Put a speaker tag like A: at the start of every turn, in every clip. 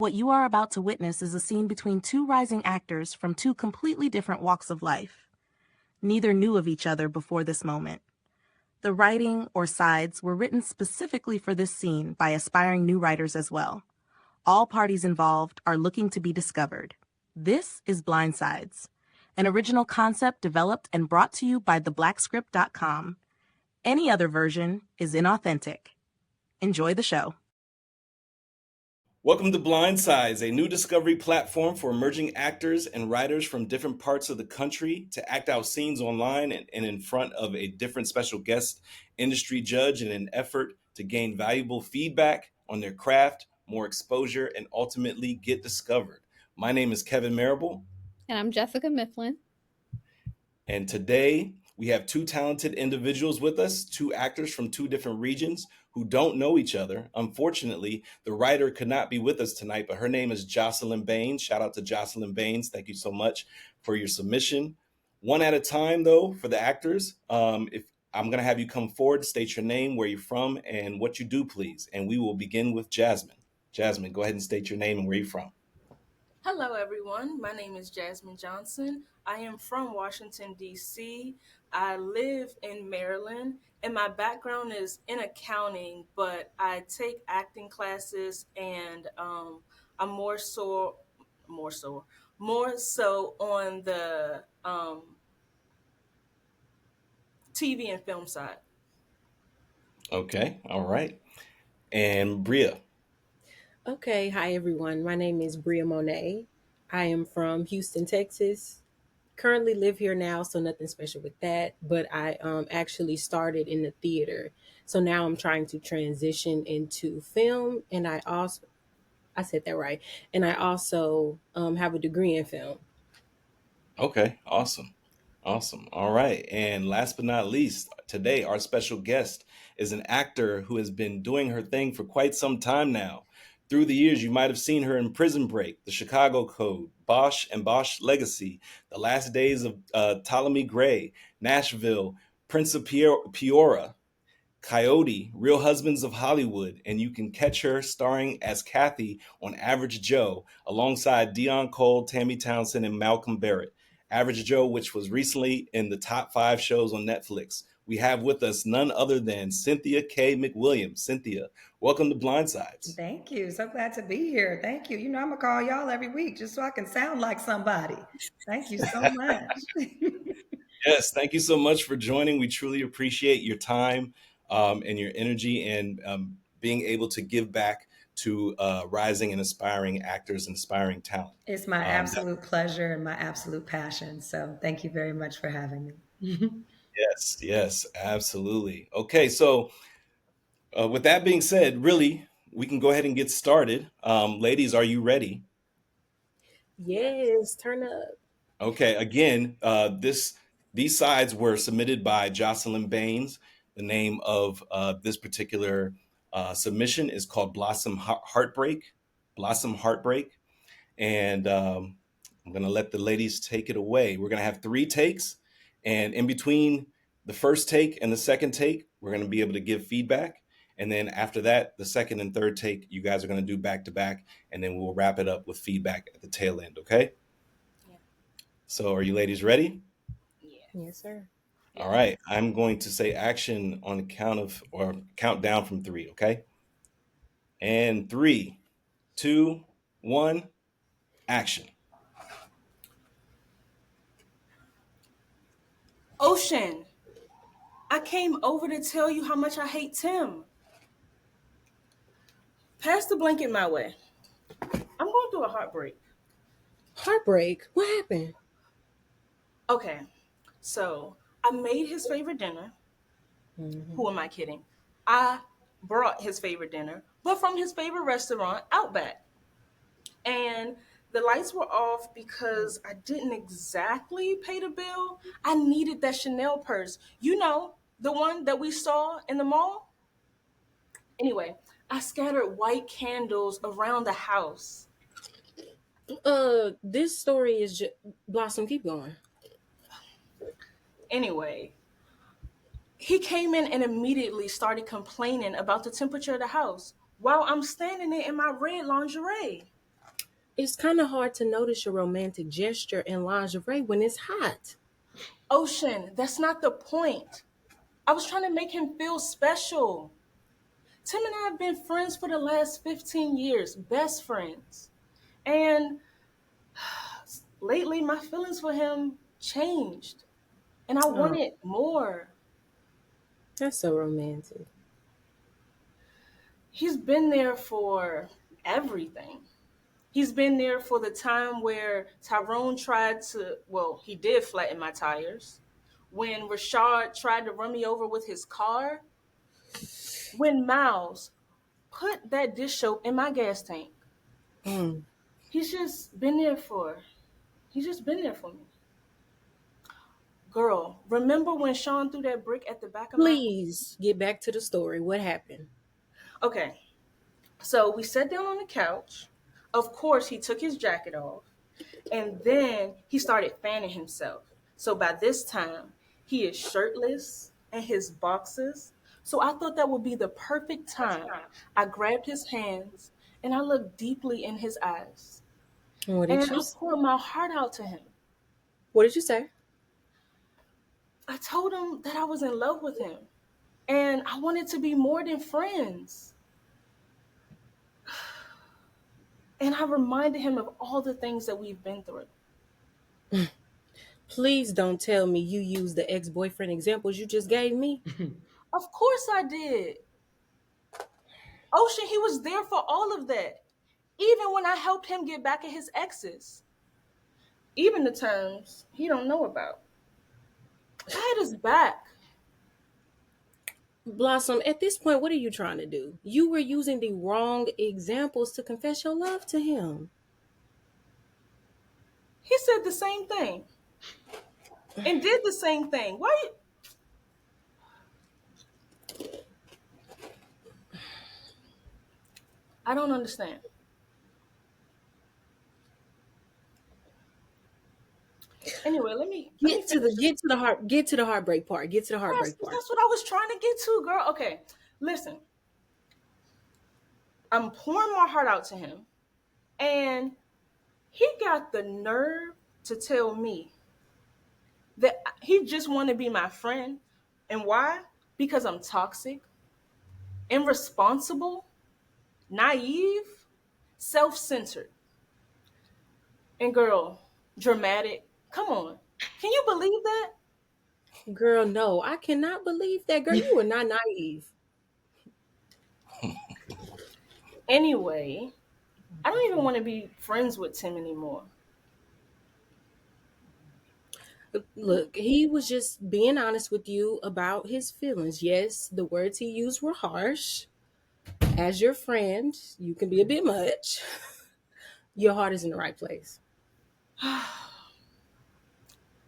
A: What you are about to witness is a scene between two rising actors from two completely different walks of life. Neither knew of each other before this moment. The writing, or sides, were written specifically for this scene by aspiring new writers as well. All parties involved are looking to be discovered. This is Blind Sides, an original concept developed and brought to you by theblackscript.com. Any other version is inauthentic. Enjoy the show.
B: Welcome to Blind Sides, a new discovery platform for emerging actors and writers from different parts of the country to act out scenes online and in front of a different special guest industry judge in an effort to gain valuable feedback on their craft, more exposure, and ultimately get discovered. My name is Kevin Marable.
C: And I'm Jessica Mifflin.
B: And today we have two talented individuals with us, two actors from two different regions who don't know each other. Unfortunately, the writer could not be with us tonight, but her name is Jocelyn Baines. Shout out to Jocelyn Baines. Thank you so much for your submission. One at a time, though, for the actors. If I'm going to have you come forward, state your name, where you're from, and what you do, please. And we will begin with Jasmine. Jasmine, go ahead and state your name and where you're from.
D: Hello, everyone. My name is Jasmine Johnson. I am from Washington, D.C. I live in Maryland, and my background is in accounting, but I take acting classes, and I'm more so on the TV and film side.
B: Okay, all right. And Brea.
E: Okay, hi everyone. My name is Brea Monet. I am from Houston, Texas. Currently live here now, so nothing special with that. But I actually started in the theater, so now I'm trying to transition into film, and I said that right, and I also have a degree in film.
B: Okay, awesome. Awesome. All right. And last but not least, today our special guest is an actor who has been doing her thing for quite some time now. Through the years, you might have seen her in Prison Break, The Chicago Code, Bosch and Bosch Legacy, The Last Days of Ptolemy Gray, Nashville, Prince of Peoria, Coyote, Real Husbands of Hollywood, and you can catch her starring as Kathy on Average Joe alongside Dion Cole, Tammy Townsend, and Malcolm Barrett. Average Joe, which was recently in the top 5 shows on Netflix. We have with us none other than Cynthia Kaye McWilliams. Cynthia, welcome to Blind Sides.
F: Thank you. So glad to be here. Thank you. I'm going to call y'all every week just so I can sound like somebody. Thank you so much.
B: Yes, thank you so much for joining. We truly appreciate your time and your energy and being able to give back to rising and aspiring actors and aspiring talent.
F: It's my absolute pleasure and my absolute passion. So thank you very much for having me.
B: Yes, absolutely. Okay, so with that being said, really, we can go ahead and get started. Ladies, are you ready?
E: Yes, turn up.
B: Okay, again, these sides were submitted by Jocelyn Baines. The name of this particular submission is called Blossom Heartbreak. Blossom Heartbreak. And I'm going to let the ladies take it away. We're going to have 3 takes. And in between the first take and the second take, we're going to be able to give feedback. And then after that, the second and third take, you guys are going to do back to back. And then we'll wrap it up with feedback at the tail end. Okay?
D: Yeah.
B: So are you ladies ready?
E: Yes, sir.
B: All right. I'm going to say action on the count down from 3. Okay? And 3, 2, 1, action.
D: Ocean, I came over to tell you how much I hate Tim. Pass the blanket my way. I'm going through a heartbreak.
E: Heartbreak? What happened?
D: Okay, so I made his favorite dinner.
E: Mm-hmm.
D: Who am I kidding? I brought his favorite dinner, but from his favorite restaurant, Outback. And the lights were off because I didn't exactly pay the bill. I needed that Chanel purse. You know, the one that we saw in the mall? Anyway, I scattered white candles around the house.
E: This story is just Blossom. Keep going.
D: Anyway, he came in and immediately started complaining about the temperature of the house while I'm standing there in my red lingerie.
E: It's kind of hard to notice your romantic gesture in lingerie when it's hot.
D: Ocean, that's not the point. I was trying to make him feel special. Tim and I have been friends for the last 15 years, best friends. And lately, my feelings for him changed, and I
E: Oh,
D: wanted more.
E: that's so romantic.
D: He's been there for everything. He's been there for the time where Tyrone tried to, well, he did flatten my tires. When Rashad tried to run me over with his car. When Miles put that dish soap in my gas tank.
E: Mm.
D: He's just been there for, he's just been there for me. Girl, remember when Sean threw that brick at the back of my.
E: Please get back to the story. What happened?
D: Okay, so we sat down on the couch. Of course, he took his jacket off. And then he started fanning himself. So by this time, he is shirtless and his boxes. So I thought that would be the perfect time. I grabbed his hands and I looked deeply in his eyes.
E: What
D: And
E: did
D: I
E: you
D: poured my heart out to him.
E: What did you say?
D: I told him that I was in love with him and I wanted to be more than friends. And I reminded him of all the things that we've been through.
E: Please don't tell me you used the ex-boyfriend examples you just gave me.
D: Of course I did. Ocean, he was there for all of that. Even when I helped him get back at his exes. Even the times he don't know about. I had his back.
E: Blossom, at this point, what are you trying to do? You were using the wrong examples to confess your love to him.
D: He said the same thing. And did the same thing. Why? I don't understand. Anyway, let me finish.
E: Get to the heartbreak part. Get to the
D: Yes,
E: heartbreak part.
D: that's what I was trying to get to, girl. Okay, listen. I'm pouring my heart out to him, and he got the nerve to tell me that he just want to be my friend. And why? Because I'm toxic, irresponsible, naive, self-centered, and girl, dramatic. Come on. Can you believe that?
E: Girl, no, I cannot believe that. Girl, you are not naive.
D: Anyway, I don't even want to be friends with Tim anymore.
E: Look, he was just being honest with you about his feelings. Yes, the words he used were harsh. As your friend, you can be a bit much. Your heart is in the right place.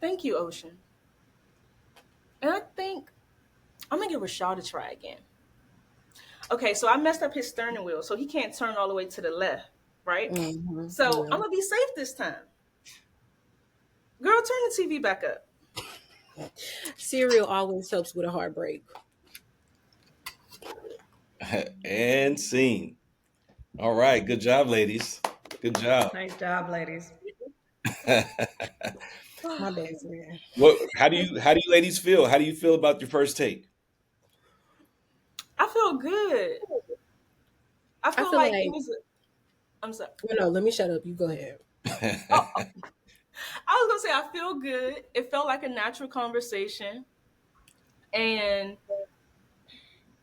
D: Thank you, Ocean. And I think I'm gonna give Rashad a try again. Okay, so I messed up his steering wheel, so he can't turn all the way to the left, right? So
E: Yeah.
D: I'm gonna be safe this time. Girl, turn the TV back up.
E: Cereal always helps with a heartbreak.
B: And scene. All right, good job, ladies. Good job.
F: Nice job, ladies.
E: My bad, man.
B: What? How do you ladies feel? How do you feel about your first take?
D: I feel good. I
E: I
D: feel
E: feel
D: like
E: like,
D: it was. I'm sorry.
E: no, let me shut up. You go ahead.
D: Oh, I was gonna say I feel good. It felt like a natural conversation, and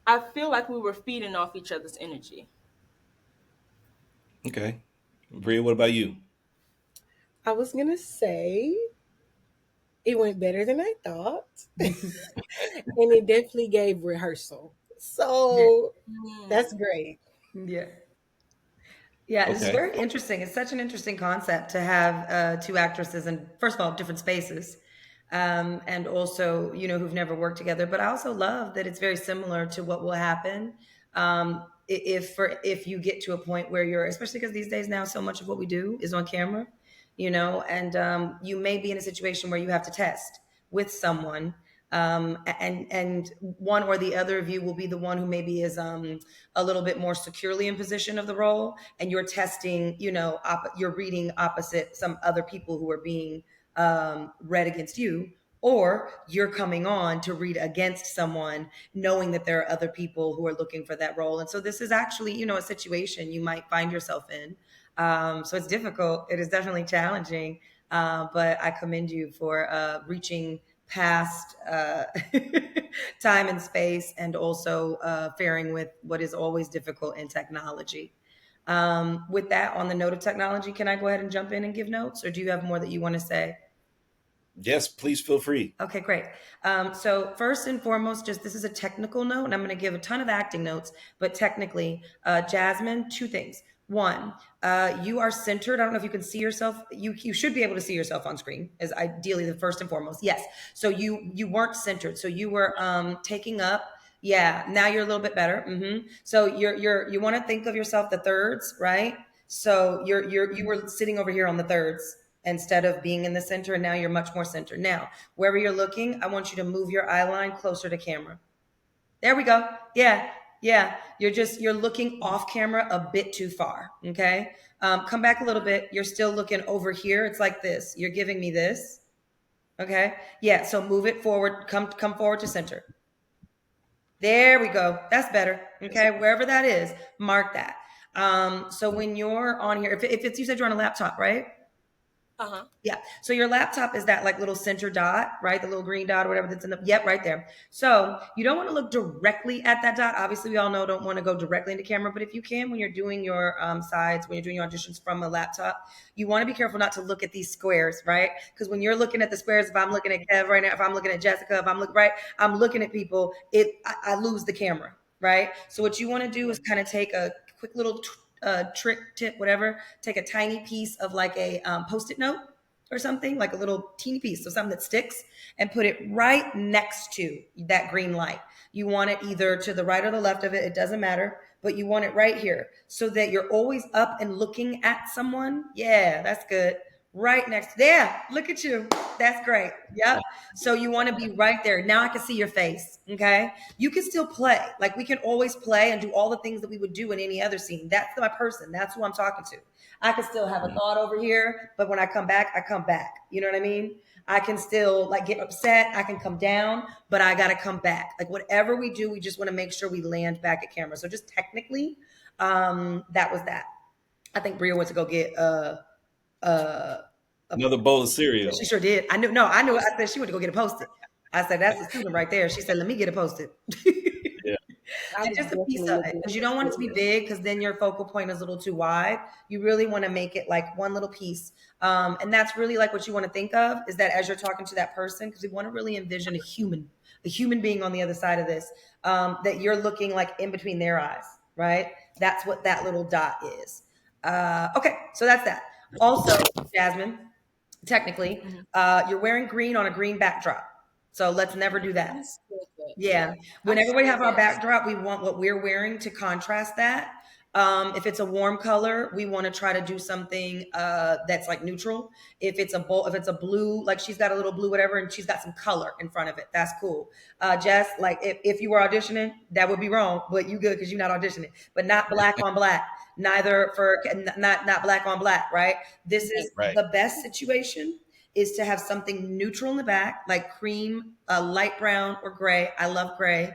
D: I feel like we were feeding off each other's energy.
B: Okay. Brea, what about you?
E: I was going to say it went better than I thought. And it definitely gave rehearsal. So that's great.
F: Yeah. Yeah, it's
B: Okay.
F: very interesting. It's such an interesting concept to have two actresses in, first of all, different spaces, and also, who've never worked together. But I also love that it's very similar to what will happen if you get to a point where you're, especially because these days now, so much of what we do is on camera, and you may be in a situation where you have to test with someone And one or the other of you will be the one who maybe is a little bit more securely in position of the role, and you're testing, you're reading opposite some other people who are being read against you, or you're coming on to read against someone knowing that there are other people who are looking for that role. And so this is actually, a situation you might find yourself in. So it's difficult. It is definitely challenging. But I commend you for reaching past time and space, and also faring with what is always difficult in technology. With that, on the note of technology, can I go ahead and jump in and give notes, or do you have more that you want to say?
B: Yes, please feel free.
F: Okay, great. So first and foremost, just this is a technical note, and I'm going to give a ton of acting notes, but technically, Jasmine, two things. One, you are centered. I don't know if you can see yourself. You should be able to see yourself on screen, is ideally the first and foremost. Yes. So you weren't centered. So you were taking up. Yeah. Now you're a little bit better. So you want to think of yourself the thirds, right? So you were sitting over here on the thirds instead of being in the center, and now you're much more centered. Now, wherever you're looking, I want you to move your eye line closer to camera. There we go. Yeah. You're looking off camera a bit too far. Okay. Come back a little bit. You're still looking over here. It's like this. You're giving me this. Okay. Yeah. So move it forward. Come forward to center. There we go. That's better. Okay. Wherever that is, mark that. So when you're on here, if it's, you said you're on a laptop, right?
D: Uh-huh.
F: Yeah. So your laptop is that like little center dot, right? The little green dot or whatever that's in the, yep, right there. So you don't want to look directly at that dot. Obviously, we all know don't want to go directly into camera, but if you can, when you're doing your sides, when you're doing your auditions from a laptop, you want to be careful not to look at these squares, right? Because when you're looking at the squares, if I'm looking at Kev right now, if I'm looking at Jessica, if I'm looking right, I'm looking at people, I lose the camera, right? So what you want to do is kind of take a quick little trick, tip, whatever, take a tiny piece of like a Post-it note or something, like a little teeny piece, so something that sticks, and put it right next to that green light. You want it either to the right or the left of it, it doesn't matter, but you want it right here so that you're always up and looking at someone. Yeah, that's good. Right next there. Look at you. That's great. Yep. So you want to be right there. Now I can see your face. Okay. You can still play. Like we can always play and do all the things that we would do in any other scene. That's my person. That's who I'm talking to. I can still have a thought over here, but when I come back, I come back. You know what I mean? I can still like get upset. I can come down, but I got to come back. Like whatever we do, we just want to make sure we land back at camera. So just technically, that was that. I think Brea went to go get
B: Another bowl of cereal.
F: She sure did. I knew. I said she went to go get a Post-it. I said that's a student right there. She said, "Let me get a Post-it."
B: Yeah.
F: And just a piece of it, because you don't want it to be big, because then your focal point is a little too wide. You really want to make it like one little piece, and that's really like what you want to think of is that as you're talking to that person, because we want to really envision a human being on the other side of this, that you're looking like in between their eyes, right? That's what that little dot is. Okay, so that's that. Also, Jasmine, technically, you're wearing green on a green backdrop. So let's never do that. Yeah. Whenever we have our backdrop, we want what we're wearing to contrast that. If it's a warm color, we want to try to do something that's like neutral. If it's a blue, like she's got a little blue, whatever, and she's got some color in front of it, that's cool. Jess, like if you were auditioning, that would be wrong, but you good because you're not auditioning. But not black on black, neither for not black on black, right? This is
B: Right.
F: The best situation is to have something neutral in the back, like cream, light brown or gray. I love gray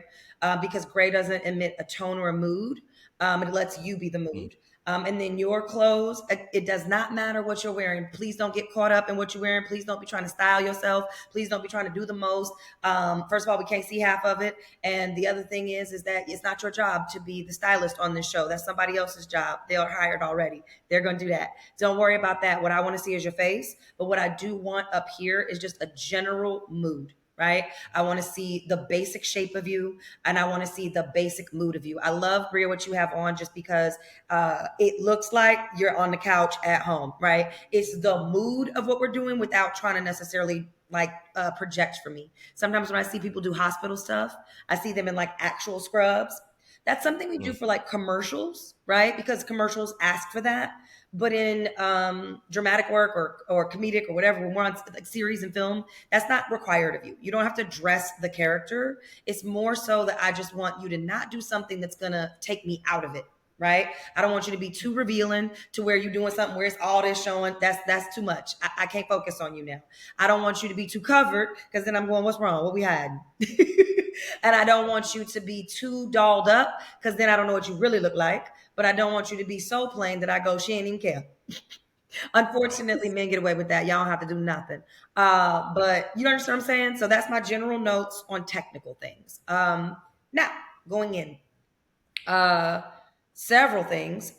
F: because gray doesn't emit a tone or a mood. It lets you be the mood. And then your clothes, it does not matter what you're wearing. Please don't get caught up in what you're wearing. Please don't be trying to style yourself. Please don't be trying to do the most. First of all, we can't see half of it. And the other thing is that it's not your job to be the stylist on this show. That's somebody else's job. They are hired already. They're going to do that. Don't worry about that. What I want to see is your face. But what I do want up here is just a general mood. Right? I want to see the basic shape of you, and I want to see the basic mood of you. I love, Brea, what you have on just because it looks like you're on the couch at home, right? It's the mood of what we're doing without trying to necessarily like project for me. Sometimes when I see people do hospital stuff, I see them in like actual scrubs. That's something we do for like commercials, right? Because commercials ask for that. But in dramatic work or comedic or whatever, when we're on like series and film, that's not required of you. You don't have to dress the character. It's more so that I just want you to not do something that's gonna take me out of it, right? I don't want you to be too revealing to where you're doing something where it's all this showing. That's too much. I can't focus on you now. I don't want you to be too covered because then I'm going, what's wrong? What we hiding? And I don't want you to be too dolled up because then I don't know what you really look like. But I don't want you to be so plain that I go, she ain't even care. Unfortunately, men get away with that. Y'all don't have to do nothing. But you understand what I'm saying? So that's my general notes on technical things. Now, going in. Several things.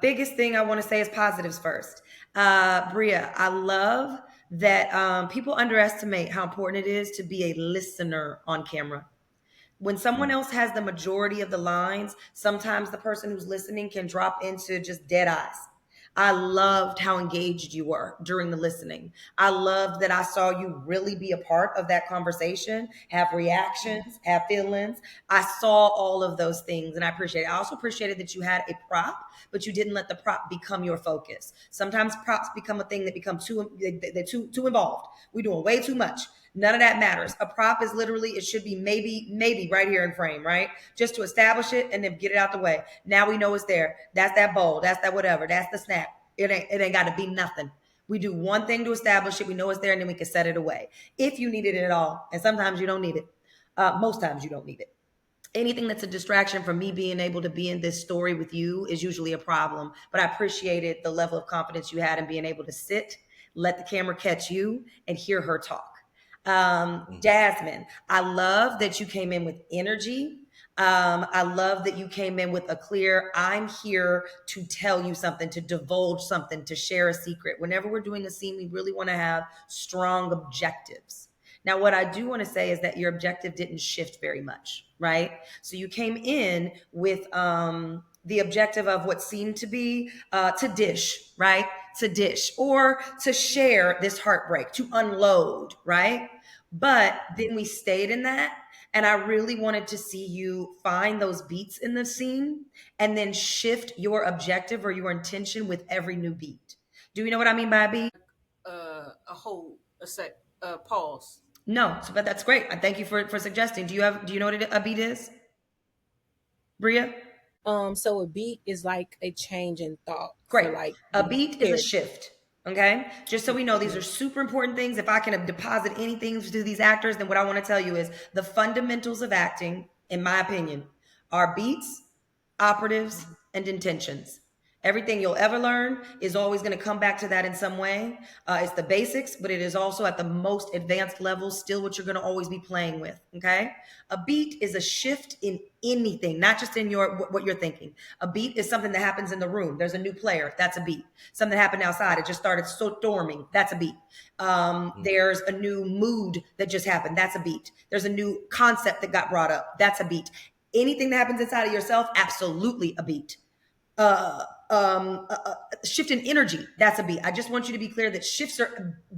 F: Biggest thing I want to say is positives first. Brea, I love that people underestimate how important it is to be a listener on camera. When someone else has the majority of the lines, sometimes the person who's listening can drop into just dead eyes. I loved how engaged you were during the listening. I loved that I saw you really be a part of that conversation, have reactions, have feelings. I saw all of those things and I appreciate it. I also appreciated that you had a prop, but you didn't let the prop become your focus. Sometimes props become a thing that becomes they're too involved. We're doing way too much. None of that matters. A prop is literally, it should be maybe right here in frame, right? Just to establish it and then get it out the way. Now we know it's there. That's that bowl. That's that whatever. That's the snap. It ain't got to be nothing. We do one thing to establish it. We know it's there and then we can set it away. If you need it at all. And sometimes you don't need it. Most times you don't need it. Anything that's a distraction from me being able to be in this story with you is usually a problem. But I appreciated the level of confidence you had in being able to sit, let the camera catch you and hear her talk. Jasmine, I love that you came in with energy. I love that you came in with a clear, I'm here to tell you something, to divulge something, to share a secret. Whenever we're doing a scene, we really want to have strong objectives. Now, what I do want to say is that your objective didn't shift very much, right? So you came in with the objective of what seemed to be to dish, right? To dish or to share this heartbreak, to unload, right? But then we stayed in that. And I really wanted to see you find those beats in the scene and then shift your objective or your intention with every new beat. Do you know what I mean by a beat?
D: Pause.
F: No, but that's great. I thank you for suggesting. Do you know what a beat is, Brea?
E: So a beat is like a change in thought.
F: Great.
E: So like
F: a beat is a shift. Okay. Just so we know, these are super important things. If I can deposit anything to these actors, then what I want to tell you is the fundamentals of acting, in my opinion, are beats, operatives, and intentions. Everything you'll ever learn is always going to come back to that in some way. It's the basics, but it is also at the most advanced level, still what you're going to always be playing with. Okay. A beat is a shift in anything, not just in what you're thinking. A beat is something that happens in the room. There's a new player. That's a beat. Something happened outside. It just started storming. That's a beat. There's a new mood that just happened. That's a beat. There's a new concept that got brought up. That's a beat. Anything that happens inside of yourself, absolutely a beat. Shift in energy, that's a beat. I just want you to be clear that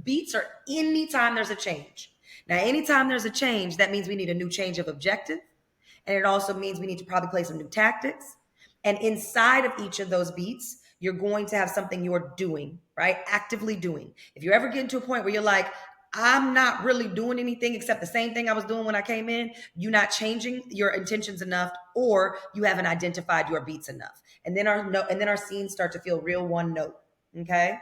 F: beats are anytime there's a change. Now, anytime there's a change, that means we need a new change of objective. And it also means we need to probably play some new tactics. And inside of each of those beats, you're going to have something you're doing, right? Actively doing. If you ever get to a point where you're like, I'm not really doing anything except the same thing I was doing when I came in, you're not changing your intentions enough, or you haven't identified your beats enough. And then our scenes start to feel real one note. Okay.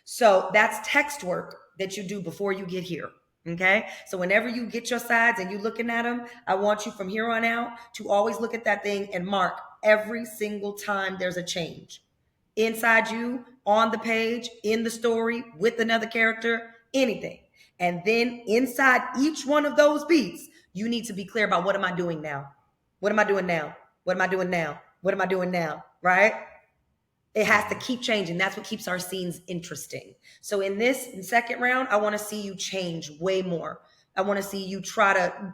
F: So that's text work that you do before you get here. Okay. So whenever you get your sides and you're looking at them, I want you from here on out to always look at that thing and mark every single time there's a change inside you, on the page, in the story, with another character, anything. And then inside each one of those beats, you need to be clear about what am I doing now? What am I doing now? What am I doing now? What am I doing now? Right? It has to keep changing. That's what keeps our scenes interesting. So in second round, I want to see you change way more. I want to see you try to,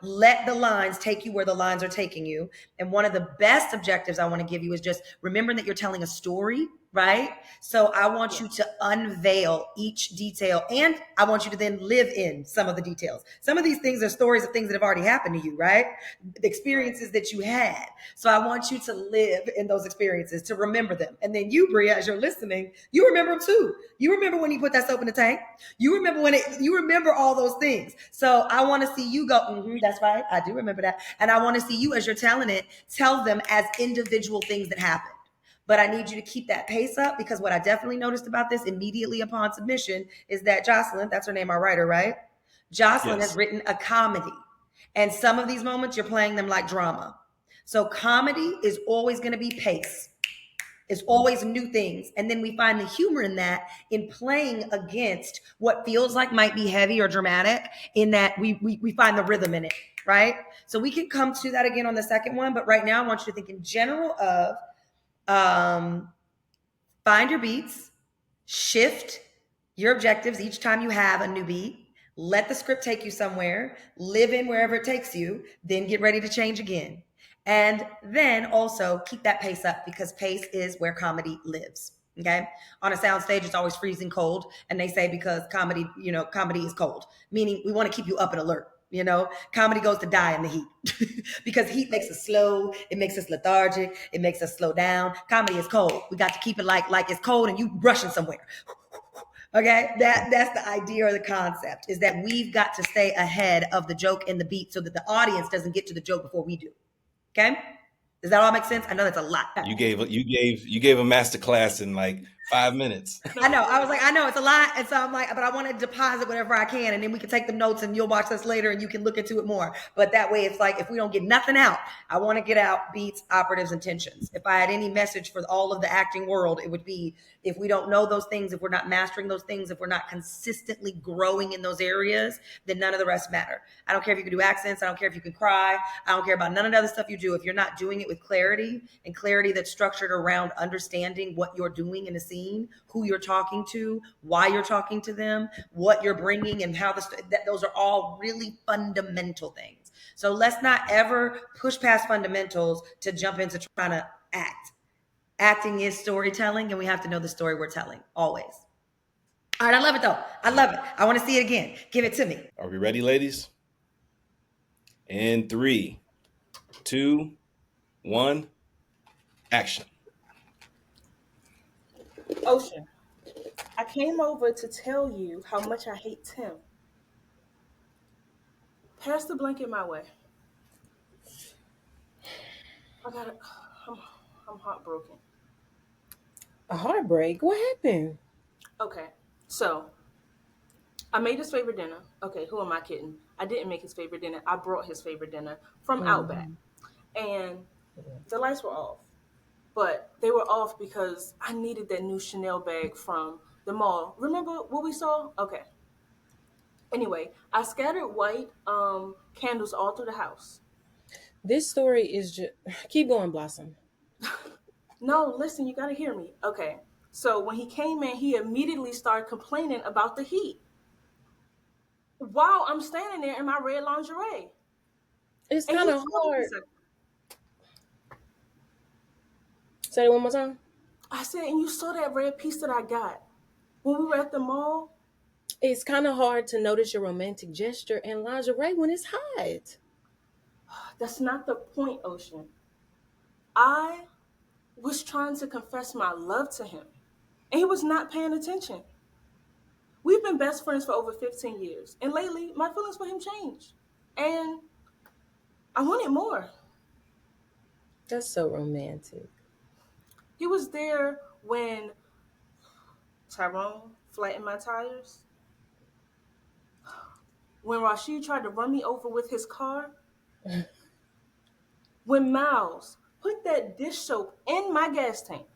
F: let the lines take you where the lines are taking you. And one of the best objectives I want to give you is just remembering that you're telling a story right? So I want you to unveil each detail, and I want you to then live in some of the details. Some of these things are stories of things that have already happened to you, right? The experiences that you had. So I want you to live in those experiences, to remember them. And then you, Brea, as you're listening, you remember them too. You remember when you put that soap in the tank. You remember all those things. So I want to see you go, that's right, I do remember that. And I want to see you, as you're telling it, tell them as individual things that happened. But I need you to keep that pace up, because what I definitely noticed about this immediately upon submission is that Jocelyn, that's her name, our writer, right? Jocelyn has written a comedy. And some of these moments, you're playing them like drama. So comedy is always going to be pace. It's always new things. And then we find the humor in that, in playing against what feels like might be heavy or dramatic, in that we find the rhythm in it, right? So we can come to that again on the second one. But right now, I want you to think in general of find your beats, shift your objectives each time you have a new beat, let the script take you somewhere, live in wherever it takes you, then get ready to change again. And then also keep that pace up, because pace is where comedy lives. Okay. On a sound stage, it's always freezing cold. And they say because comedy is cold, meaning we want to keep you up and alert. Comedy goes to die in the heat because heat makes us slow. It makes us lethargic. It makes us slow down. Comedy is cold. We got to keep it like it's cold and you rushing somewhere. Okay, that's the idea or the concept, is that we've got to stay ahead of the joke and the beat so that the audience doesn't get to the joke before we do. Okay, does that all make sense? I know that's a lot.
B: You gave a master class in like 5 minutes.
F: I know. I was like, I know it's a lot. And so I'm like, but I want to deposit whatever I can. And then we can take the notes and you'll watch this later and you can look into it more. But that way it's like, if we don't get nothing out, I want to get out beats, operatives, and tensions. If I had any message for all of the acting world, it would be, if we don't know those things, if we're not mastering those things, if we're not consistently growing in those areas, then none of the rest matter. I don't care if you can do accents. I don't care if you can cry. I don't care about none of the other stuff you do. If you're not doing it with clarity, and clarity that's structured around understanding what you're doing in a scene, who you're talking to, why you're talking to them, what you're bringing, and how those are all really fundamental things. So let's not ever push past fundamentals to jump into trying to act. Acting is storytelling, and we have to know the story we're telling, always. All right, I love it though. I love it. I want to see it again. Give it to me.
B: Are we ready, ladies? In 3, 2, 1, action.
D: Ocean, I came over to tell you how much I hate Tim. Pass the blanket my way. I'm heartbroken.
E: A heartbreak? What happened?
D: Okay, so I made his favorite dinner. Okay, who am I kidding? I didn't make his favorite dinner. I brought his favorite dinner from Outback. And the lights were off. But they were off because I needed that new Chanel bag from the mall. Remember what we saw? Okay. Anyway, I scattered white candles all through the house.
E: This story is just... Keep going, Blossom.
D: No, listen, you got to hear me. Okay. So when he came in, he immediately started complaining about the heat while I'm standing there in my red lingerie.
E: It's kind of hard. Say it one more time.
D: I said, and you saw that red piece that I got when we were at the mall?
E: It's kind of hard to notice your romantic gesture in lingerie when it's hot.
D: That's not the point, Ocean. I was trying to confess my love to him, and he was not paying attention. We've been best friends for over 15 years, and lately, my feelings for him changed, and I wanted more.
E: That's so romantic.
D: He was there when Tyrone flattened my tires, when Rashid tried to run me over with his car, when Miles put that dish soap in my gas tank.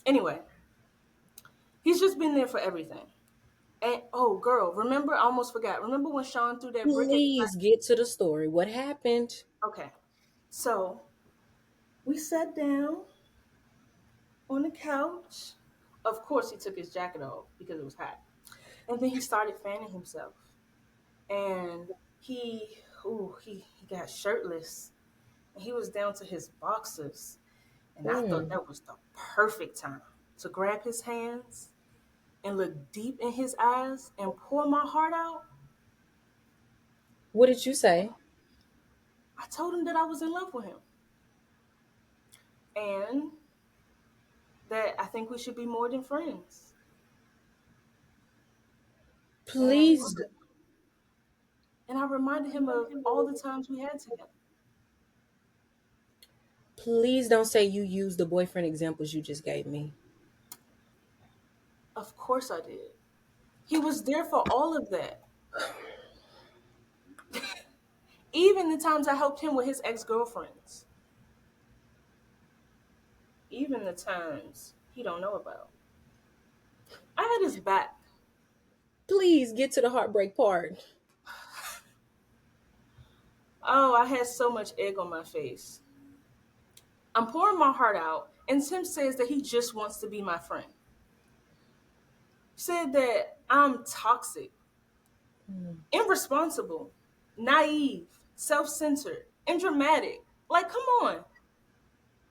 D: Anyway, he's just been there for everything. And, oh, girl, remember? I almost forgot. Remember when Sean threw that brick?
E: Please get to the story. What happened?
D: Okay. So, we sat down on the couch. Of course, he took his jacket off because it was hot. And then he started fanning himself. And he got shirtless. And he was down to his boxers. And I thought
E: Mm.
D: that was the perfect time to grab his hands and look deep in his eyes and pour my heart out.
E: What did you say?
D: I told him that I was in love with him and that I think we should be more than friends. And
E: Please,
D: and I reminded him of all the times we had together.
E: please don't say you used the boyfriend examples you just gave me.
D: Of course I did. He was there for all of that. Even the times I helped him with his ex-girlfriends. Even the times he don't know about. I had his back.
E: Please get to the heartbreak part.
D: Oh, I had so much egg on my face. I'm pouring my heart out, and Tim says that he just wants to be my friend. Said that I'm toxic, irresponsible, naive, self-centered, and dramatic. Like, come on.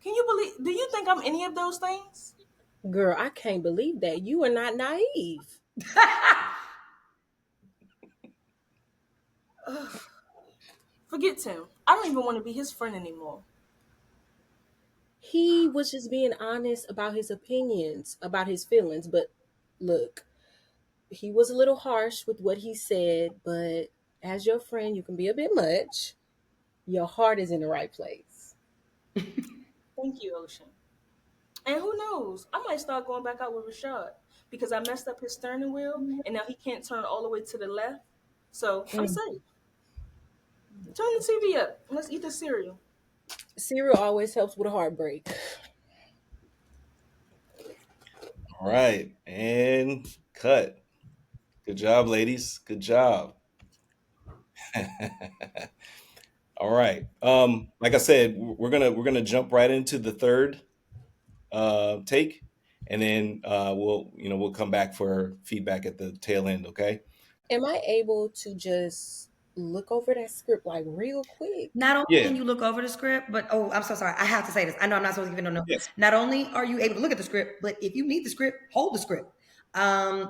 D: Can you believe? Do you think I'm any of those things?
E: Girl, I can't believe that. You are not naive.
D: Forget Tim. I don't even want to be his friend anymore.
E: He was just being honest about his opinions, about his feelings. But look, he was a little harsh with what he said, but as your friend, you can be a bit much. Your heart is in the right place.
D: Thank you, Ocean. And who knows? I might start going back out with Rashad because I messed up his steering wheel and now he can't turn all the way to the left. So I'm
E: Mm.
D: safe. Turn the TV up. Let's eat the cereal.
E: Cereal always helps with a heartbreak.
B: All right, and cut. Good job, ladies. Good job. All right. Like I said, we're gonna jump right into the third take, and then we'll come back for feedback at the tail end. Okay.
E: Am I able to just look over that script like real quick?
F: Not only
B: Yeah.
F: can you look over the script, but oh, I'm so sorry. I have to say this. I know I'm not supposed to give it no.
B: Yes.
F: Not only are you able to look at the script, but if you need the script, hold the script. I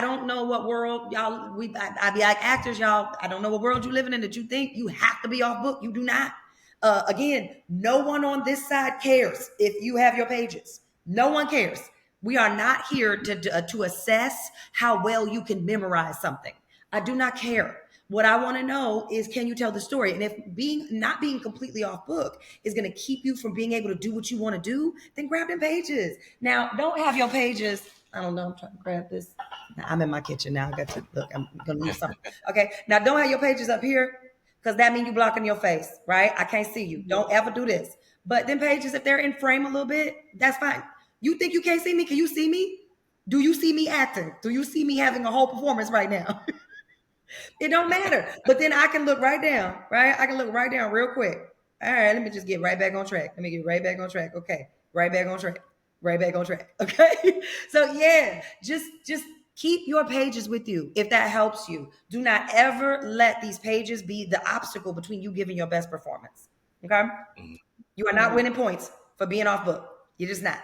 F: don't know what world y'all. I be like actors, y'all. I don't know what world you living in that you think you have to be off book. You do not. Again, no one on this side cares if you have your pages. No one cares. We are not here to assess how well you can memorize something. I do not care. What I want to know is, can you tell the story? And if not being completely off book is going to keep you from being able to do what you want to do, then grab them pages. Now, don't have your pages. I don't know. I'm trying to grab this. I'm in my kitchen now. I got to look. I'm going to leave something. Okay. Now, don't have your pages up here because that means you blocking your face, right? I can't see you. Don't ever do this. But then pages, if they're in frame a little bit, that's fine. You think you can't see me? Can you see me? Do you see me acting? Do you see me having a whole performance right now? It don't matter. But then I can look right down, right? I can look right down real quick. All right, let me just get right back on track. Let me get right back on track. Okay. Right back on track. Right back on track. Okay. So yeah, just keep your pages with you if that helps you. Do not ever let these pages be the obstacle between you giving your best performance. Okay? You are not winning points for being off book. You're just not.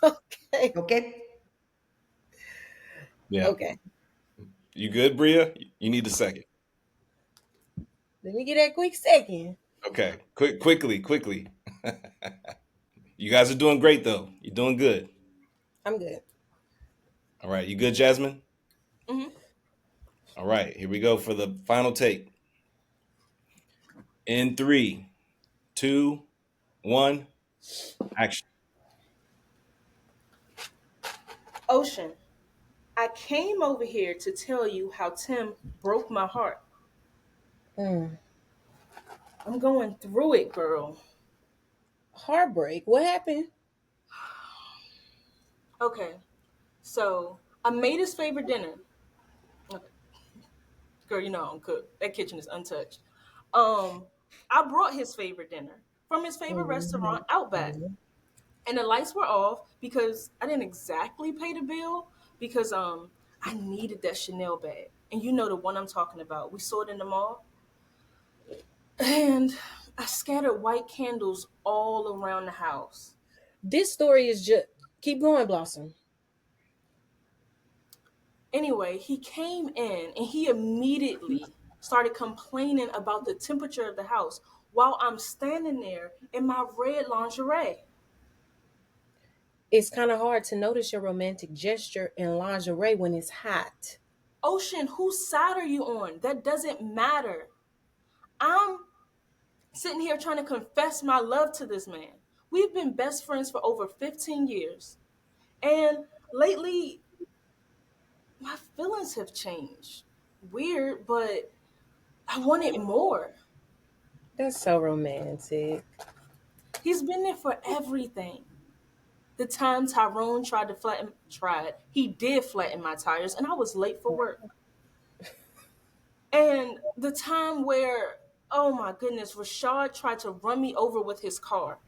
E: Okay.
F: Okay?
B: Yeah.
E: Okay.
B: You good, Brea? You need a second.
E: Let me get that quick second.
B: Okay. Quickly. You guys are doing great though. You're doing good.
E: I'm good.
B: All right. You good, Jasmine?
D: Hmm.
B: All right. Here we go for the final take. In 3, 2, 1, action.
D: Ocean, I came over here to tell you how Tim broke my heart.
E: Mm.
D: I'm going through it, girl.
E: Heartbreak. What happened?
D: Okay, so I made his favorite dinner. Okay. Girl, you know I don't cook. That kitchen is untouched. I brought his favorite dinner from his favorite
E: Mhm.
D: restaurant, Outback.
E: Mhm.
D: And the lights were off because I didn't exactly pay the bill because I needed that Chanel bag. And you know the one I'm talking about. We saw it in the mall. And I scattered white candles all around the house.
E: This story is just keep going, Blossom.
D: Anyway, he came in and he immediately started complaining about the temperature of the house while I'm standing there in my red lingerie.
E: It's kind of hard to notice your romantic gesture in lingerie when it's hot.
D: Ocean, whose side are you on? That doesn't matter. I'm sitting here trying to confess my love to this man. We've been best friends for over 15 years. And lately, my feelings have changed. Weird, but I wanted more.
E: That's so romantic.
D: He's been there for everything. The time Tyrone he did flatten my tires and I was late for work. And the time where, oh my goodness, Rashad tried to run me over with his car.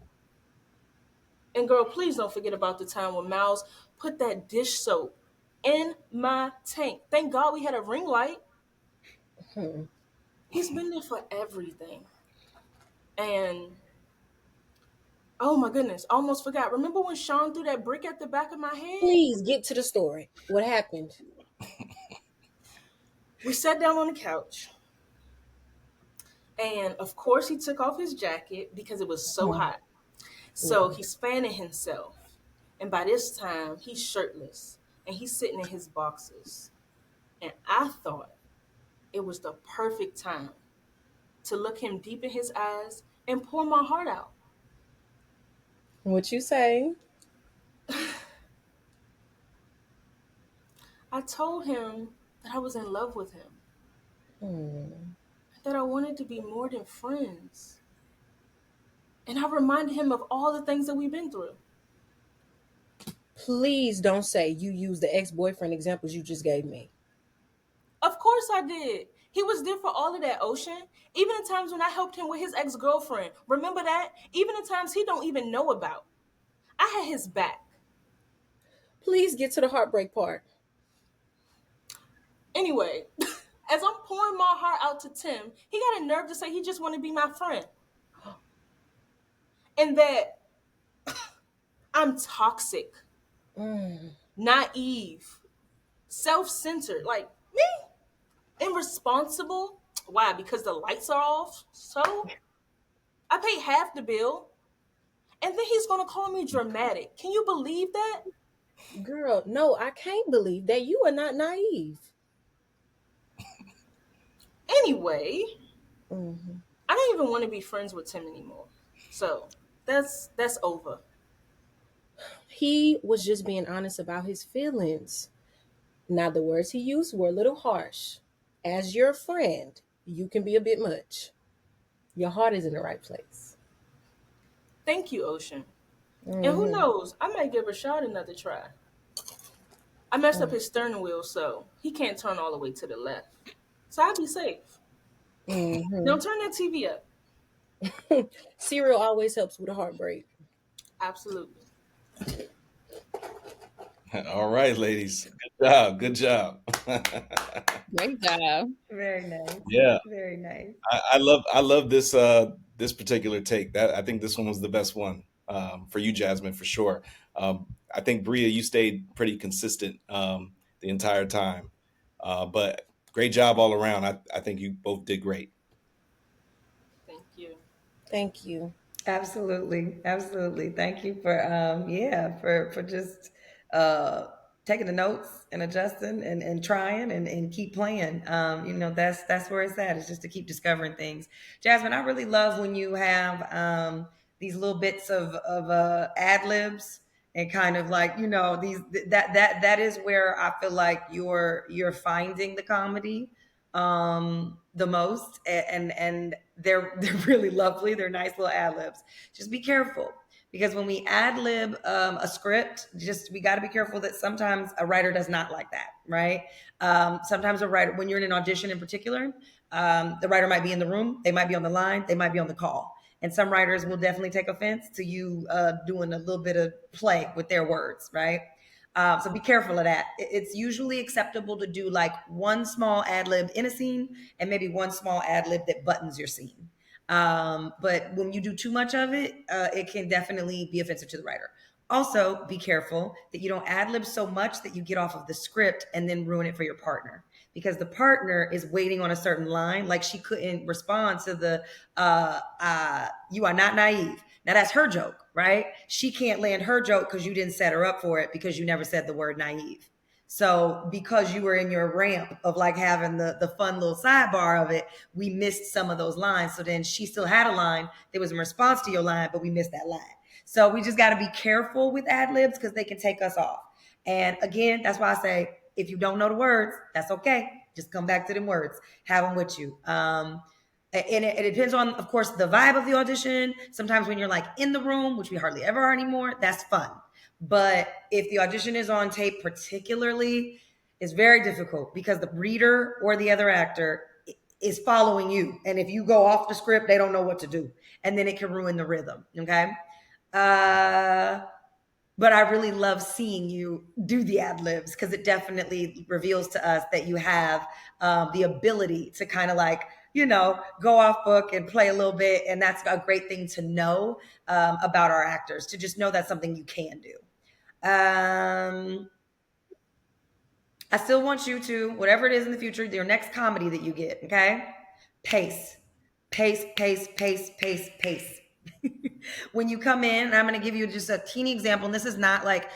D: And girl, please don't forget about the time when Miles put that dish soap in my tank. Thank God we had a ring light.
E: Hmm.
D: He's been there for everything. And oh my goodness, I almost forgot. Remember when Sean threw that brick at the back of my head?
E: Please get to the story. What happened?
D: We sat down on the couch. And of course, he took off his jacket because it was so hot. So he's fanning himself. And by this time, he's shirtless and he's sitting in his boxers. And I thought it was the perfect time to look him deep in his eyes and pour my heart out.
E: What you say?
D: I told him that I was in love with him,
E: Hmm.
D: that I wanted to be more than friends. And I reminded him of all the things that we've been through.
E: Please don't say you used the ex-boyfriend examples you just gave me.
D: Of course I did. He was there for all of that, Ocean. Even in times when I helped him with his ex-girlfriend. Remember that? Even in times he don't even know about. I had his back.
E: Please get to the heartbreak part.
D: Anyway, as I'm pouring my heart out to Tim, he got a nerve to say he just want to be my friend. And that I'm toxic, naive, self-centered, like me, irresponsible. Why? Because the lights are off? So I paid half the bill. And then he's going to call me dramatic. Can you believe that?
E: Girl, no, I can't believe that you are not naive.
D: Anyway,
E: Mm-hmm.
D: I don't even want to be friends with Tim anymore. So that's over.
E: He was just being honest about his feelings. Now, the words he used were a little harsh. As your friend, you can be a bit much. Your heart is in the right place.
D: Thank you, Ocean. And who
E: Mm-hmm.
D: knows, I might give Rashad another try. I messed up his steering wheel, so he can't turn all the way to the left. So I'll be safe.
E: Mm-hmm.
D: Don't turn that TV up.
E: Cereal always helps with a heartbreak.
D: Absolutely.
B: All right, ladies. Good job. Good job.
C: Great job.
F: Very nice.
B: Yeah.
F: Very nice.
B: I love this particular take. That I think this one was the best one for you, Jasmine, for sure. I think Brea, you stayed pretty consistent the entire time, but great job all around. I think you both did great.
D: Thank you.
E: Thank you.
F: Absolutely, absolutely. Thank you for yeah, for just uh taking the notes and adjusting and trying and keep playing. That's where it's at. It's just to keep discovering things. Jasmine, I really love when you have these little bits of ad libs and kind of like, these that is where I feel like you're finding the comedy the most, and they're really lovely. They're nice little ad libs. Just be careful, because when we ad lib a script, just we got to be careful that sometimes a writer does not like that, right? Sometimes a writer, when you're in an audition in particular, the writer might be in the room, they might be on the line, they might be on the call, and some writers will definitely take offense to you doing a little bit of play with their words, right? So be careful of that. It's usually acceptable to do like one small ad lib in a scene and maybe one small ad lib that buttons your scene. But when you do too much of it, it can definitely be offensive to the writer. Also, be careful that you don't ad lib so much that you get off of the script and then ruin it for your partner, because the partner is waiting on a certain line. Like she couldn't respond to the "you are not naive." Now that's her joke, right? She can't land her joke because you didn't set her up for it, because you never said the word naive. So because you were in your ramp of like having the fun little sidebar of it, we missed some of those lines. So then she still had a line that was in response to your line, but we missed that line. So we just got to be careful with ad libs because they can take us off. And again, that's why I say, if you don't know the words, that's okay. Just come back to them words. Have them with you. And it depends on, of course, the vibe of the audition. Sometimes when you're like in the room, which we hardly ever are anymore, that's fun. But if the audition is on tape particularly, it's very difficult because the reader or the other actor is following you. And if you go off the script, they don't know what to do. And then it can ruin the rhythm, okay? But I really love seeing you do the ad libs because it definitely reveals to us that you have the ability to kind of like, you know, go off book and play a little bit. And that's a great thing to know about our actors, to just know that's something you can do. I still want you to, whatever it is in the future, your next comedy that you get, okay? Pace. When you come in, I'm going to give you just a teeny example. And this is not like,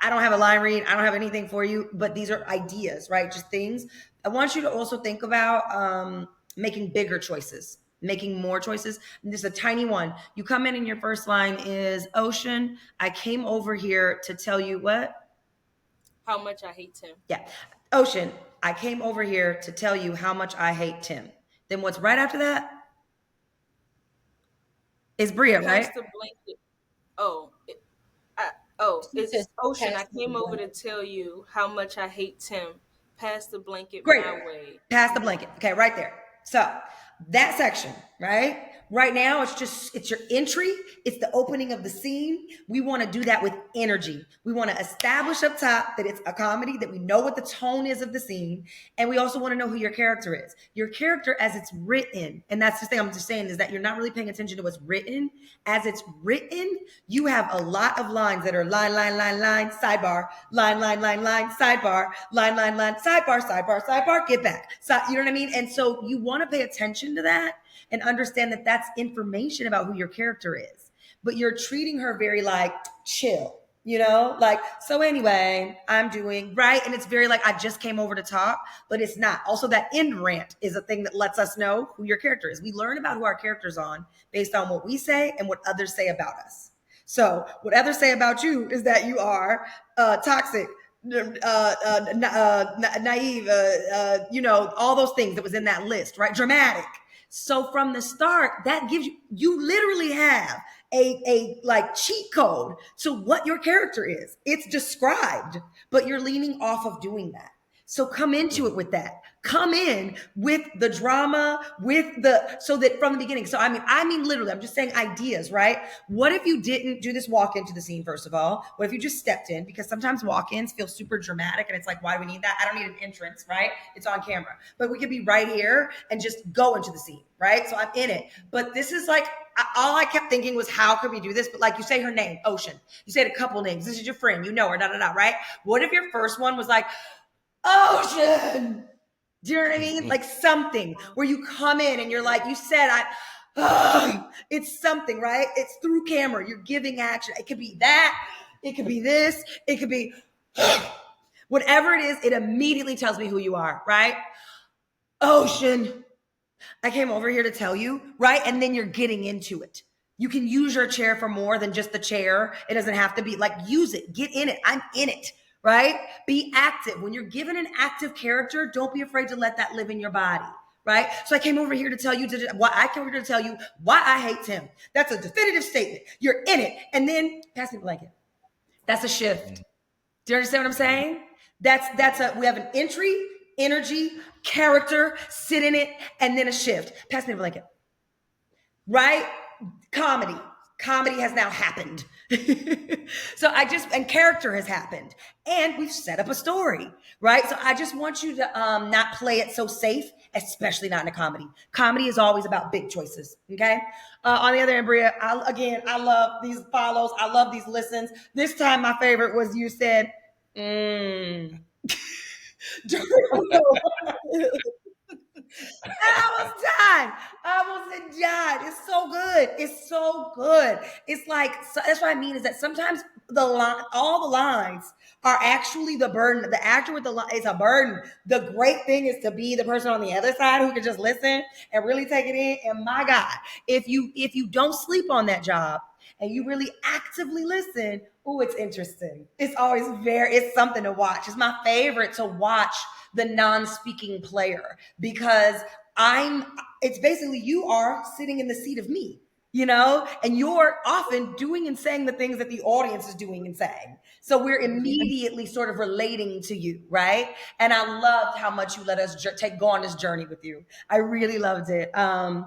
F: I don't have a line read. I don't have anything for you, but these are ideas, right? Just things. I want you to also think about making bigger choices, making more choices. And this is a tiny one. You come in and your first line is, Ocean, I came over here to tell you what?
D: How much I hate Tim.
F: Yeah. Ocean, I came over here to tell you how much I hate Tim. Then what's right after that? It's Brea, right?
D: Pass the blanket. It's Ocean. I came over to tell you how much I hate Tim. Pass the blanket
F: Great.
D: my way.
F: Pass the blanket. Okay, right there. So that section, right? Right now, it's your entry. It's the opening of the scene. We want to do that with energy. We want to establish up top that it's a comedy, that we know what the tone is of the scene. And we also want to know who your character is. Your character as it's written, and that's the thing I'm just saying, is that you're not really paying attention to what's written. As it's written, you have a lot of lines that are line, sidebar, line, sidebar, line, sidebar, get back. So, you know what I mean? And so you want to pay attention to that and understand that that's information about who your character is. But you're treating her very like chill, you know? Like, so anyway, I'm doing, right? And it's very like, I just came over to talk, but it's not. Also, that end rant is a thing that lets us know who your character is. We learn about who our character's on based on what we say and what others say about us. So what others say about you is that you are toxic, naive, you know, all those things that was in that list, right? Dramatic. So from the start, that gives you literally have a like cheat code to what your character is. It's described, but you're leaning off of doing that. So come into it with that. Come in with the drama, so that from the beginning. So I mean, literally, I'm just saying ideas, right? What if you didn't do this walk into the scene, first of all? What if you just stepped in? Because sometimes walk-ins feel super dramatic and it's like, why do we need that? I don't need an entrance, right? It's on camera. But we could be right here and just go into the scene, right? So I'm in it. But this is like, all I kept thinking was, how could we do this? But like, you say her name, Ocean. You said a couple names. This is your friend. You know her, right? What if your first one was like, Ocean? Do you know what I mean? Like something where you come in and you're like, you said, it's something, right? It's through camera. You're giving action. It could be that. It could be this. It could be whatever it is. It immediately tells me who you are, right? Ocean, I came over here to tell you, right? And then you're getting into it. You can use your chair for more than just the chair. It doesn't have to be like, use it. Get in it. I'm in it. Right? Be active. When you're given an active character, don't be afraid to let that live in your body. Right? So I came over here to tell you why I hate Tim. That's a definitive statement. You're in it. And then pass me the blanket. That's a shift. Do you understand what I'm saying? We have an entry, energy, character, sit in it, and then a shift. Pass me the blanket. Right? Comedy. comedy has now happened. And character has happened. And we've set up a story, right? So I just want you to not play it so safe, especially not in a comedy. Comedy is always about big choices, okay? On the other end, Brea, I love these follows. I love these listens. This time, my favorite was you said, I was dying. I almost died. It's so good. It's so good. It's like that's what I mean is that sometimes all the lines are actually the burden. The actor with the line is a burden. The great thing is to be the person on the other side who can just listen and really take it in. And my God, if you don't sleep on that job and you really actively listen, oh, it's interesting. It's something to watch. It's my favorite to watch the non-speaking player because it's basically you are sitting in the seat of me, and you're often doing and saying the things that the audience is doing and saying. So we're immediately sort of relating to you, right? And I loved how much you let us go on this journey with you. I really loved it. And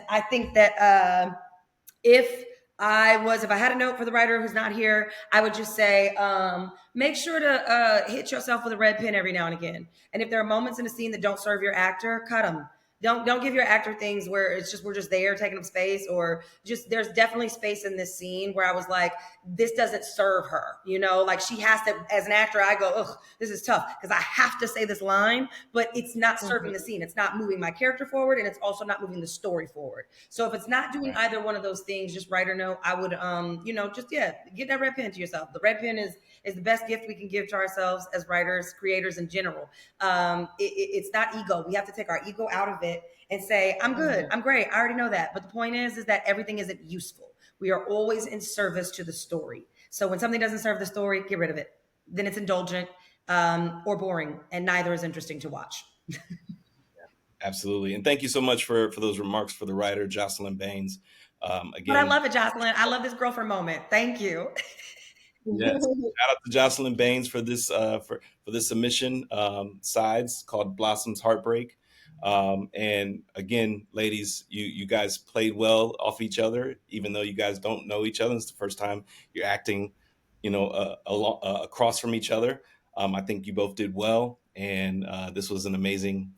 F: I think that if I had a note for the writer who's not here, I would just say, make sure to hit yourself with a red pen every now and again. And if there are moments in a scene that don't serve your actor, cut them. Don't give your actor things where we're just there taking up space, or just there's definitely space in this scene where I was like, this doesn't serve her, like she has to, as an actor, I go, ugh, this is tough because I have to say this line, but it's not serving the scene. It's not moving my character forward, and it's also not moving the story forward. So if it's not doing either one of those things, just write or note. I would, get that red pen to yourself. The red pen is the best gift we can give to ourselves as writers, creators in general. It's not ego. We have to take our ego out of it and say, I'm good, I'm great, I already know that. But the point is that everything isn't useful. We are always in service to the story. So when something doesn't serve the story, get rid of it. Then it's indulgent or boring, and neither is interesting to watch.
B: Absolutely. And thank you so much for those remarks for the writer, Jocelyn Baines. Again,
F: but I love it, Jocelyn. I love this girl for a moment. Thank you.
B: Yes. Shout out to Jocelyn Baines for this for this submission, sides called Blossom's Heartbreak. And again, ladies, you guys played well off each other, even though you guys don't know each other. It's the first time you're acting, across from each other. I think you both did well, and this was an amazing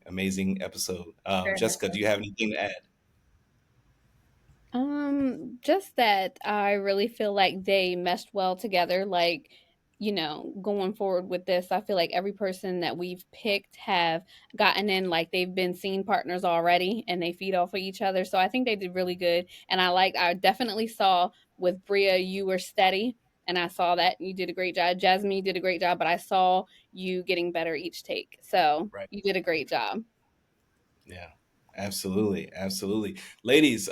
B: episode. Jessica, do you have anything to add?
C: Just that I really feel like they meshed well together. Like, going forward with this, I feel like every person that we've picked have gotten in, like they've been scene partners already and they feed off of each other. So I think they did really good. And I definitely saw with Brea, you were steady. And I saw that you did a great job. Jasmine, you did a great job, but I saw you getting better each take. So You did a great job.
B: Yeah, absolutely. Ladies,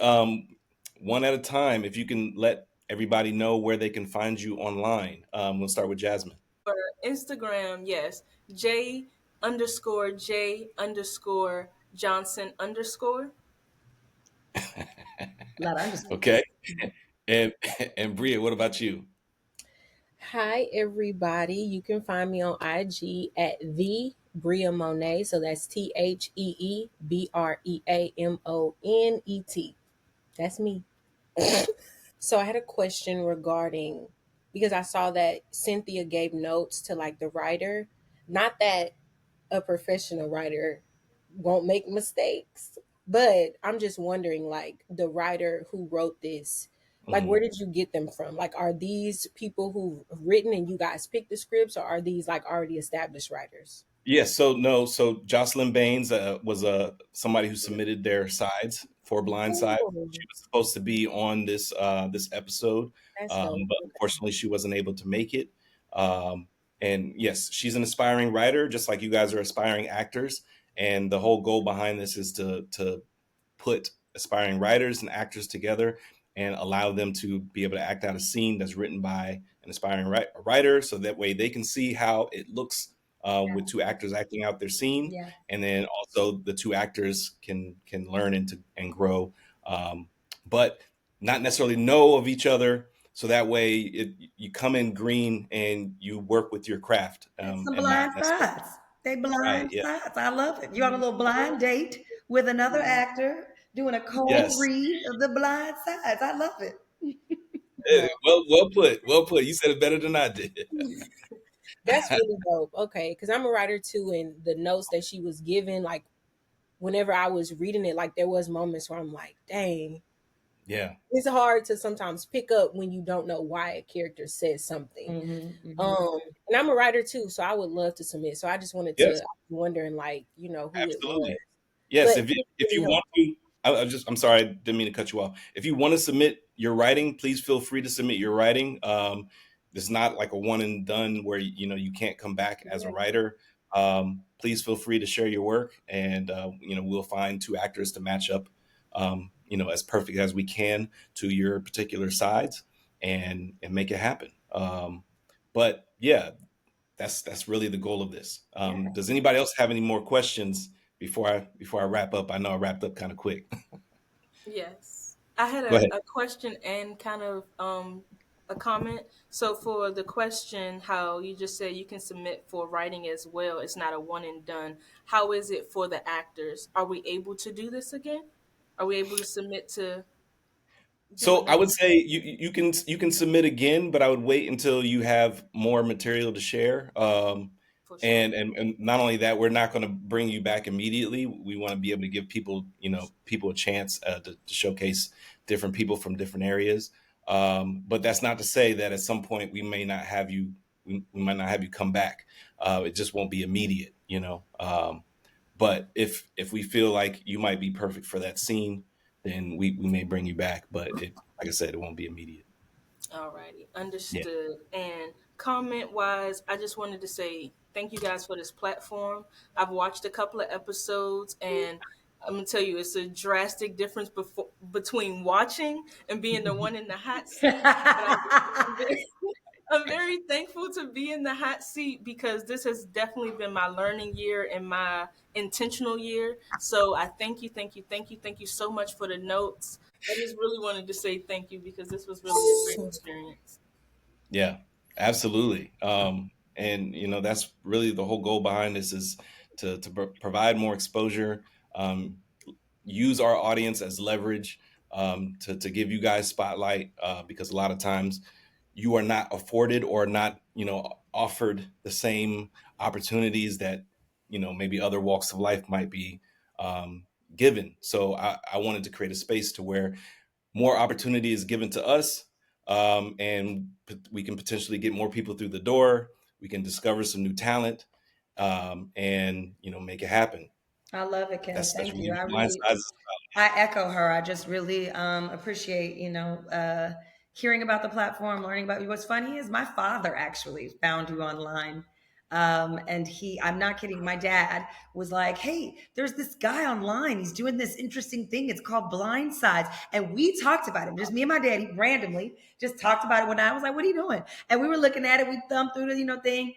B: one at a time, if you can let everybody know where they can find you online. We'll start with Jasmine.
D: For Instagram, yes, J_J_Johnson_.
B: Okay. And Brea, what about you?
E: Hi, everybody. You can find me on IG at the Brea Monet. So that's TheeBreaMonet. That's me. So I had a question regarding, because I saw that Cynthia gave notes to like the writer. Not that a professional writer won't make mistakes, but I'm just wondering, like, the writer who wrote this, like, where did you get them from? Like, are these people who've written and you guys picked the scripts, or are these like already established writers?
B: Yes. So Jocelyn Baines was somebody who submitted their sides for Blind Side. She was supposed to be on this episode, but unfortunately she wasn't able to make it. And yes, she's an aspiring writer, just like you guys are aspiring actors. And the whole goal behind this is to put aspiring writers and actors together and allow them to be able to act out a scene that's written by an aspiring writer, so that way they can see how it looks with two actors acting out their scene, and then also the two actors can learn and grow, but not necessarily know of each other. So that way you come in green and you work with your craft.
F: Some blind sides. They blind sides. I love it. You're on a little blind date with another actor doing a cold read of the blind sides. I love it.
B: Yeah, well put. Well put. You said it better than I did.
E: That's really dope. Okay, because I'm a writer too, and the notes that she was given, like whenever I was reading it, like there was moments where I'm like, dang,
B: Yeah.
E: it's hard to sometimes pick up when you don't know why a character says something. And I'm a writer too, so I would love to submit. So I just wanted to,
B: Yes.
E: I was wondering, like, who it was.
B: Absolutely. Yes.
E: But
B: If
E: really
B: you want to, I'm sorry, I didn't mean to cut you off. If you want to submit your writing, please feel free to submit your writing. It's not like a one and done where you can't come back as a writer. Please feel free to share your work, and we'll find two actors to match up, as perfect as we can to your particular sides, and make it happen. But yeah, that's really the goal of this. Does anybody else have any more questions before I wrap up? I know I wrapped up kind of quick.
D: Yes. I had
B: Go ahead.
D: a question and kind of a comment. So for the question, how you just said you can submit for writing as well, it's not a one and done. How is it for the actors? Are we able to do this again? Are we able to submit to do
B: So I
D: another
B: would say you can submit again, but I would wait until you have more material to share.
D: for sure?
B: And not only that, we're not going to bring you back immediately. We want to be able to give people a chance to showcase different people from different areas. But that's not to say that at some point we may not have you. We might not have you come back. It just won't be immediate. But if we feel like you might be perfect for that scene, then we may bring you back. But like I said, it won't be immediate.
D: Alrighty,
B: Yeah.
D: understood. And comment wise, I just wanted to say thank you guys for this platform. I've watched a couple of episodes, and I'm gonna tell you, it's a drastic difference between watching and being the one in the hot seat. But I'm very, I'm very thankful to be in the hot seat because this has definitely been my learning year and my intentional year. So I thank you, thank you, thank you, thank you so much for the notes. I just really wanted to say thank you because this was really a great
E: so
D: experience.
B: Yeah, absolutely. And that's really the whole goal behind this is to provide more exposure, use our audience as leverage, to give you guys spotlight, because a lot of times you are not afforded or not offered the same opportunities that maybe other walks of life might be um, given. So I wanted to create a space to where more opportunity is given to us, and we can potentially get more people through the door. We can discover some new talent, and make it happen.
F: I love it, Kev.
B: That's
F: Thank
B: really
F: you.
B: what Blind Sides is
F: I echo her. I just really appreciate, hearing about the platform, learning about you. What's funny is my father actually found you online. And I'm not kidding. My dad was like, hey, there's this guy online. He's doing this interesting thing. It's called Blind Sides. And we talked about it. Just me and my daddy randomly just talked about it when I was like, what are you doing? And we were looking at it. We thumbed through the, thing.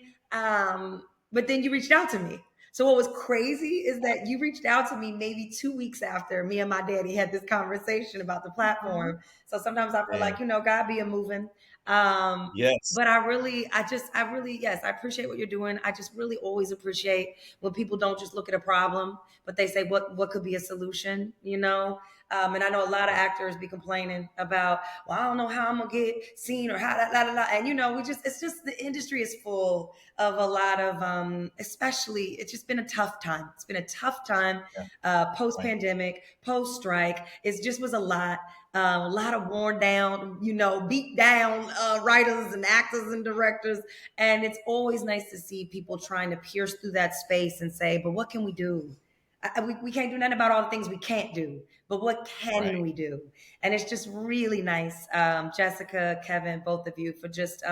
F: But then you reached out to me. So what was crazy is that you reached out to me maybe 2 weeks after me and my daddy had this conversation about the platform. So sometimes I feel
B: Yeah.
F: like, God be a moving.
B: Yes.
F: But yes, I appreciate what you're doing. I just really always appreciate when people don't just look at a problem, but they say what could be a solution, and I know a lot of actors be complaining about, well, I don't know how I'm gonna get seen or how and it's just the industry is full of a lot of especially it's just been a tough time. It's been a tough time, post pandemic, post strike. It just was a lot of worn down, beat down writers and actors and directors. And it's always nice to see people trying to pierce through that space and say, but what can we do? We can't do nothing about all the things we can't do, but what can we do? And it's just really nice, Jessica, Kevin, both of you, for just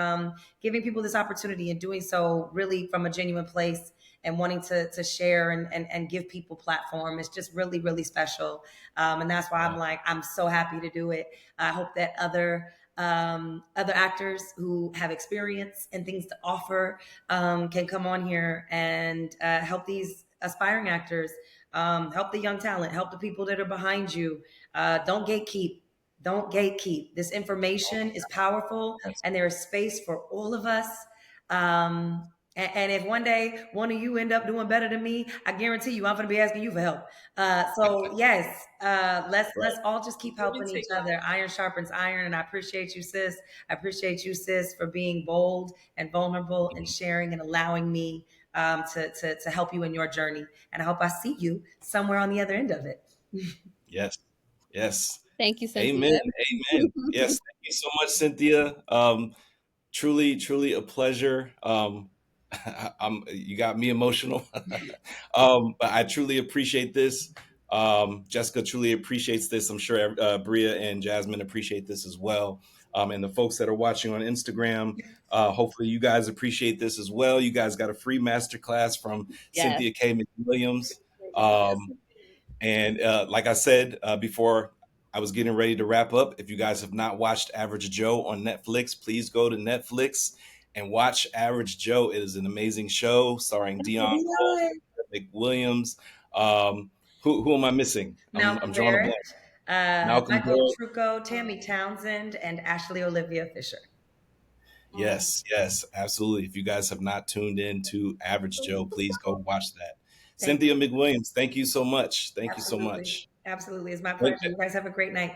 F: giving people this opportunity and doing so really from a genuine place and wanting to share and give people platform. It's just really, really special. And that's why I'm so happy to do it. I hope that other actors who have experience and things to offer can come on here and help these aspiring actors, help the young talent, help the people that are behind you. Don't gatekeep. Don't gatekeep. This information is powerful,
B: Yes.
F: and there is space for all of us. Um, And if one day one of you end up doing better than me, I guarantee you I'm going to be asking you for help. So yes, let's all just keep helping each other. Iron sharpens iron, and I appreciate you, sis. I appreciate you, sis, for being bold and vulnerable and sharing and allowing me to help you in your journey. And I hope I see you somewhere on the other end of it.
B: Yes. Yes.
C: Thank you, Cynthia.
B: Amen. Amen. Yes. Thank you so much, Cynthia. Truly, truly a pleasure. You got me emotional. But I truly appreciate this. Jessica truly appreciates this. I'm sure Brea and Jasmine appreciate this as well. And the folks that are watching on Instagram, hopefully you guys appreciate this as well. You guys got a free masterclass from
C: Yes.
B: Cynthia Kaye McWilliams. And like I said before, I was getting ready to wrap up. If you guys have not watched Average Joe on Netflix, please go to Netflix and watch Average Joe. It is an amazing show starring Dion Cole, McWilliams. Who am I missing? I'm drawing a blank. Malcolm
F: Michael
B: Barrett.
F: Trucco, Tammy Townsend, and Ashley Olivia Fisher.
B: Yes, yes, absolutely. If you guys have not tuned in to Average Joe, please go watch that. Cynthia McWilliams, thank you so much. Thank you so much.
F: Absolutely. It's my pleasure. You guys have a great night.